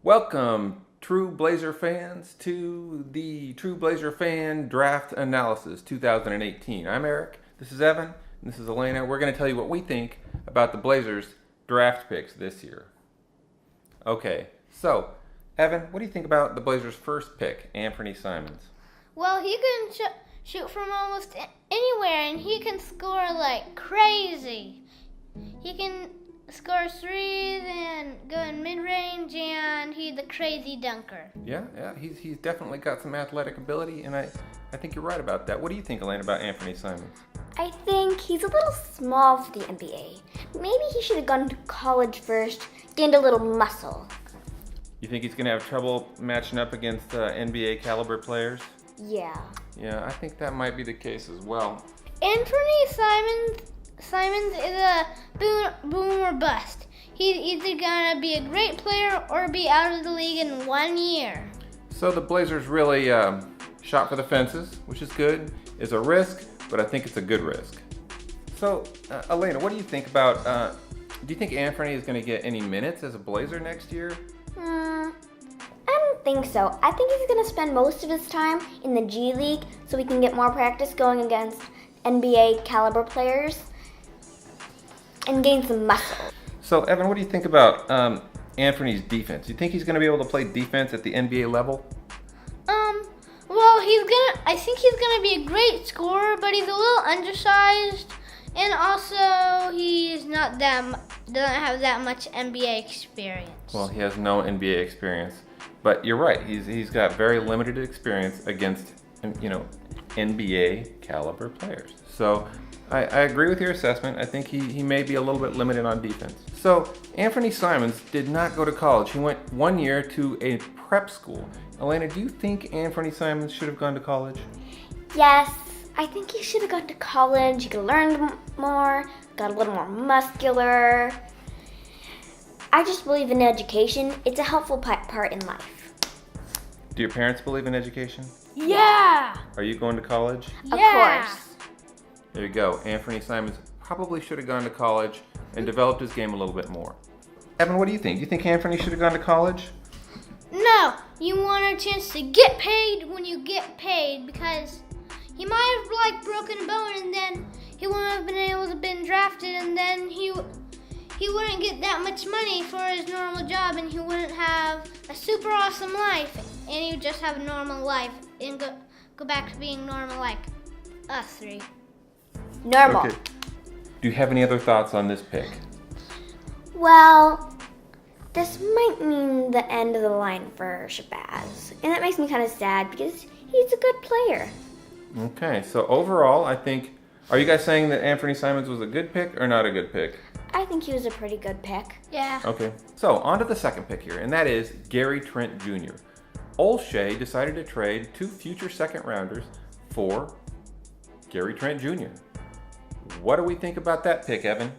Welcome, true Blazer fans, to the True Blazer Fan Draft Analysis 2018. I'm Eric, this is Evan, and this is Elena. We're going to tell you what we think about the Blazers' draft picks this year. Okay, so, Evan, what do you think about the Blazers' first pick, Anfernee Simons? Well, he can shoot from almost anywhere, and he can score like crazy. He can score threes and go in mid-range, and he's a crazy dunker. Yeah, he's definitely got some athletic ability, and I think you're right about that. What do you think, Elena, about Anfernee Simons? I think he's a little small for the NBA. Maybe he should have gone to college first, gained a little muscle. You think he's going to have trouble matching up against NBA caliber players? Yeah. Yeah, I think that might be the case as well. Anfernee Simons is a boom or bust. He's either gonna be a great player or be out of the league in 1 year. So the Blazers really shot for the fences, which is good. It's a risk, but I think it's a good risk. So, Elena, what do you think about, do you think Anfernee is going to get any minutes as a Blazer next year? I don't think so. I think he's going to spend most of his time in the G League so we can get more practice going against NBA caliber players and gain some muscle. So, Evan, what do you think about Anfernee's defense? Do you think he's going to be able to play defense at the NBA level? Well, I think he's gonna be a great scorer, but he's a little undersized, and also doesn't have that much NBA experience. Well, he has no NBA experience, but you're right. He's got very limited experience against, NBA caliber players. So I agree with your assessment. I think he may be a little bit limited on defense. So Anfernee Simons did not go to college. He went 1 year to a prep school. Elena, do you think Anfernee Simons should have gone to college? Yes, I think he should have gone to college. He could learn more, got a little more muscular. I just believe in education. It's a helpful part in life. Do your parents believe in education? Yeah. Are you going to college? Of Yeah. course. There you go. Anfernee Simons probably should have gone to college and developed his game a little bit more. Evan, what do you think? Do you think Anfernee should have gone to college? No, you want a chance to get paid when you get paid, because he might have broken a bone, and then he wouldn't have been able to been drafted, and then he wouldn't get that much money for his normal job, and he wouldn't have a super awesome life, and he would just have a normal life and go back to being normal like us three. Normal. Okay. Do you have any other thoughts on this pick? Well, this might mean the end of the line for Shabazz. And that makes me kind of sad because he's a good player. Okay, so overall, I think, are you guys saying that Anfernee Simons was a good pick or not a good pick? I think he was a pretty good pick. Yeah. Okay, so on to the second pick here, and that is Gary Trent Jr. Olshey decided to trade 2 future second rounders for Gary Trent Jr. What do we think about that pick, Evan?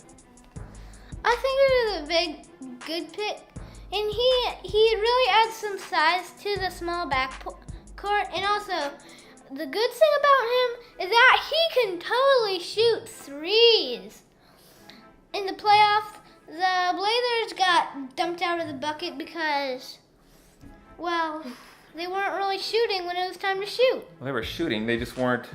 I think it was a good pick, and he really adds some size to the small backcourt, and also the good thing about him is that he can totally shoot threes. In the playoffs, the Blazers got dumped out of the bucket because, well, they weren't really shooting when it was time to shoot. Well, they were shooting, they just weren't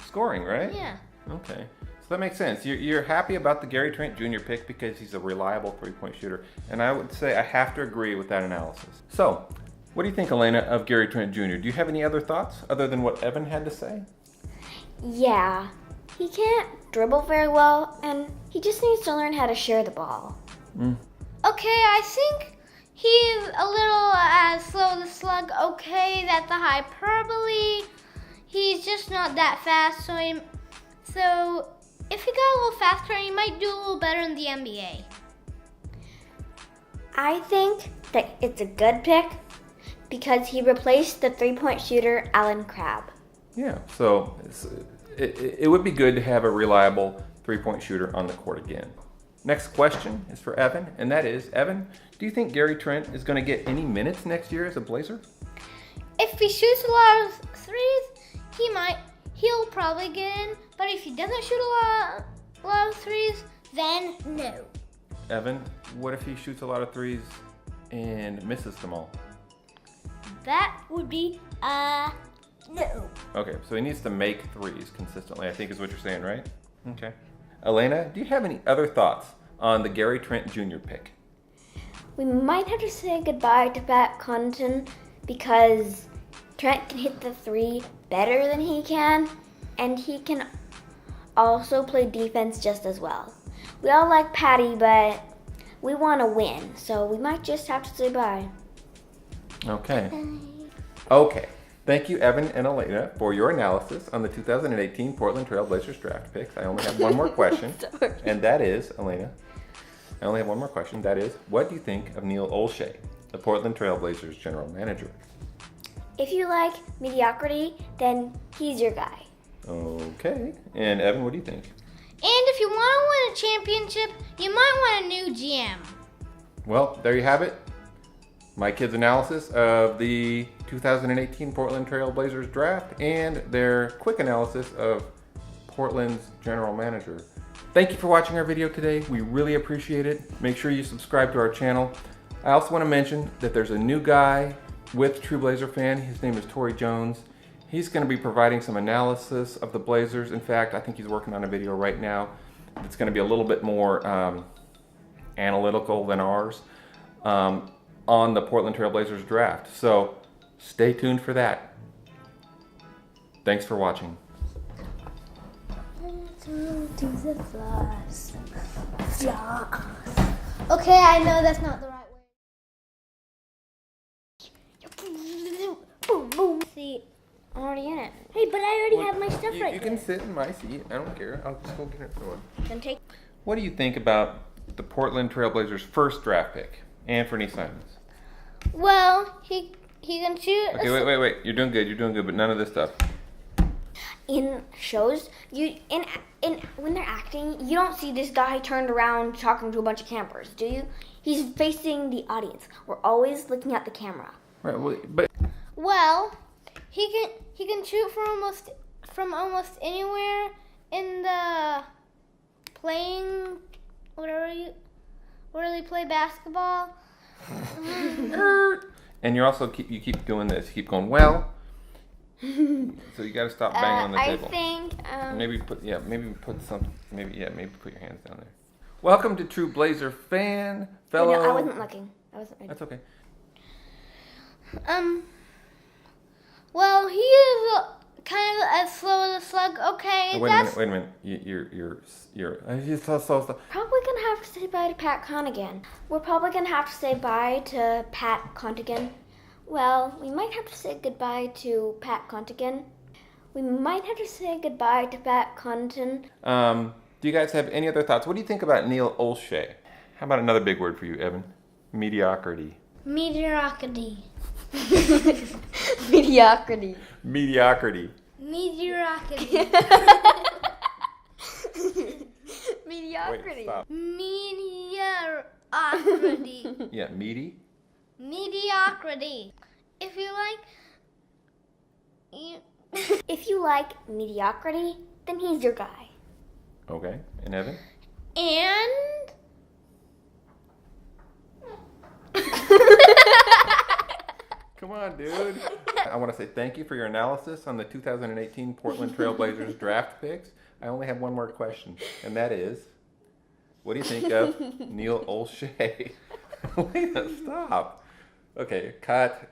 scoring, right? Yeah. Okay, so that makes sense. You're happy about the Gary Trent Jr. pick because he's a reliable three-point shooter, and I would say I have to agree with that analysis. So, what do you think, Elena, of Gary Trent Jr.? Do you have any other thoughts other than what Evan had to say? Yeah, he can't dribble very well, and he just needs to learn how to share the ball. Okay, I think he's a little slow to slug. Okay, that's a hyperbole. He's just not that fast, so if he got a little faster, he might do a little better in the NBA. I think that it's a good pick because he replaced the three-point shooter Allen Crabbe. Yeah, so it would be good to have a reliable three-point shooter on the court again. Next question is for Evan, and that is, Evan, do you think Gary Trent is going to get any minutes next year as a Blazer? If he shoots a lot of threes, he'll probably get in, but if he doesn't shoot a lot of threes, then no. Evan, what if he shoots a lot of threes and misses them all? That would be no. Okay, so he needs to make threes consistently, I think is what you're saying, right? Okay. Elena, do you have any other thoughts on the Gary Trent Jr. pick? We might have to say goodbye to Pat Connaughton because Trent can hit the three better than he can, and he can also play defense just as well. We all like Patty, but we want to win, so we might just have to say bye. Okay. Okay. Thank you, Evan and Elena, for your analysis on the 2018 Portland Trail Blazers draft picks. I only have one more question, and that is, Elena, I only have one more question. That is, what do you think of Neil Olshey, the Portland Trail Blazers general manager? If you like mediocrity, then he's your guy. Okay. And Evan, what do you think? And if you want to win a championship, you might want a new GM. Well, there you have it. My kids' analysis of the 2018 Portland Trail Blazers draft and their quick analysis of Portland's general manager. Thank you for watching our video today. We really appreciate it. Make sure you subscribe to our channel. I also want to mention that there's a new guy with True Blazer Fan. His name is Tori Jones. He's going to be providing some analysis of the Blazers. In fact, I think he's working on a video right now that's going to be a little bit more analytical than ours on the Portland Trail Blazers draft. So stay tuned for that. Thanks for watching. Okay, I know that's not the right word. Boom, boom. See, I'm already in it. hey, but I already have my stuff right You there. can sit in my seat. I don't care. I'll just go get it for you. Then take. What do you think about the Portland Trail Blazers' first draft pick, Anfernee Simons? Well, he can shoot. Okay, wait. You're doing good, but none of this stuff. In shows, in when they're acting, you don't see this guy turned around talking to a bunch of campers, do you? He's facing the audience. We're always looking at the camera. Right, well, but Well, he can shoot from almost anywhere in the playing where they play basketball. and you also keep doing this. You keep going well. So you got to stop banging on the table. I think Maybe put your hands down there. Welcome to True Blazer Fan, fellow. No, I wasn't looking. I wasn't ready. That's okay. Well, he is kind of as slow as a slug. Okay, Wait a minute. You're so. Probably gonna have to say bye to Pat Connaughton. We're probably gonna have to say bye to Pat Connaughton. Well, we might have to say goodbye to Pat Connaughton. We might have to say goodbye to Pat Connaughton. Do you guys have any other thoughts? What do you think about Neil Olshey? How about another big word for you, Evan? Mediocrity. mediocrity. Mediocrity. Mediocrity. Mediocrity. Mediocrity. Wait, stop. Mediocrity. Yeah, meaty. Mediocrity. If If you like mediocrity, then he's your guy. Okay, and Evan? And Come on, dude. I want to say thank you for your analysis on the 2018 Portland Trail Blazers draft picks. I only have one more question, and that is, what do you think of Neil Olshey? Wait, stop. Okay, cut.